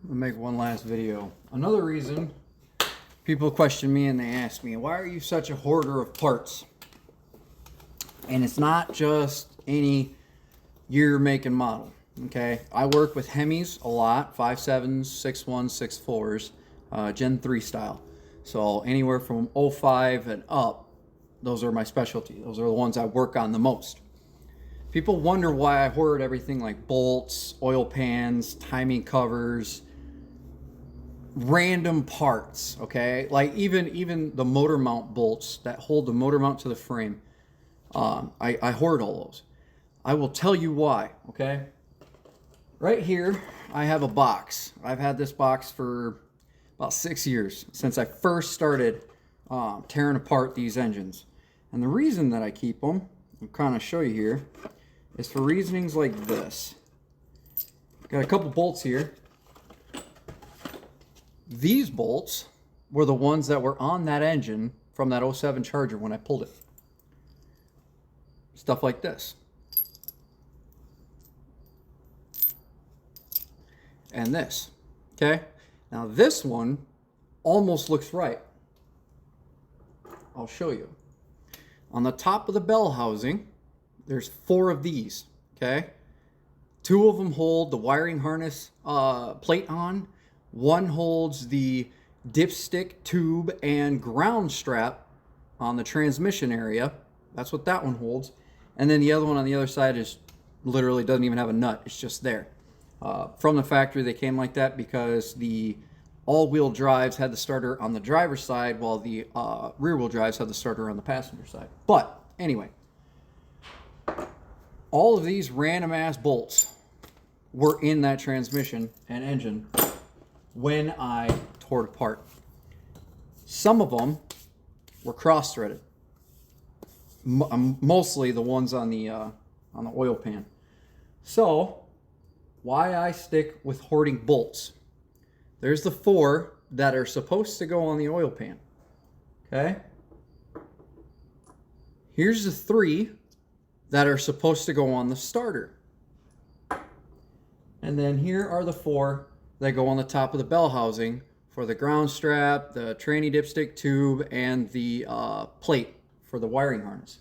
I'll make one last video. Another reason people question me and they ask me, why are you such a hoarder of parts? And it's not just any year, make, and model. Okay, I work with hemis a lot, 5.7s, 6.1s, 6.4s, Gen 3 style. So anywhere from 05 and up, those are my specialty. Those are the ones I work on the most. People wonder why I hoard everything like bolts, oil pans, timing covers, random parts, okay? Like even the motor mount bolts that hold the motor mount to the frame. I hoard all those. I will tell you why, okay? Right here, I have a box. I've had this box for about 6 years, since I first started tearing apart these engines. And the reason that I keep them, I'll kind of show you here, is for reasonings like this. Got a couple bolts here. These bolts were the ones that were on that engine from that '07 Charger when I pulled it. Stuff like this. And this, okay? Now this one almost looks right. I'll show you. On the top of the bell housing, there's 4 of these, okay? 2 of them hold the wiring harness plate on. 1 holds the dipstick tube and ground strap on the transmission area. That's what that one holds. And then the other one on the other side is literally doesn't even have a nut. It's just there. From the factory, they came like that because the all-wheel drives had the starter on the driver's side while the rear-wheel drives had the starter on the passenger side. But anyway, all of these random-ass bolts were in that transmission and engine when I tore it apart. Some of them were cross-threaded. Mostly the ones on the oil pan. So why I stick with hoarding bolts. There's the 4 that are supposed to go on the oil pan. Okay? Here's the 3 that are supposed to go on the starter. And then here are the 4 that go on the top of the bell housing for the ground strap, the tranny dipstick tube, and the plate for the wiring harness.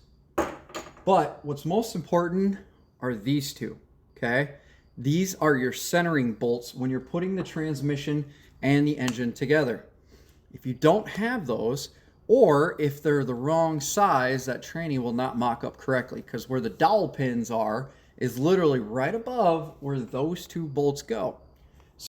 But what's most important are these 2, okay? These are your centering bolts when you're putting the transmission and the engine together. If you don't have those, or if they're the wrong size, that tranny will not mock up correctly, because where the dowel pins are is literally right above where those 2 bolts go.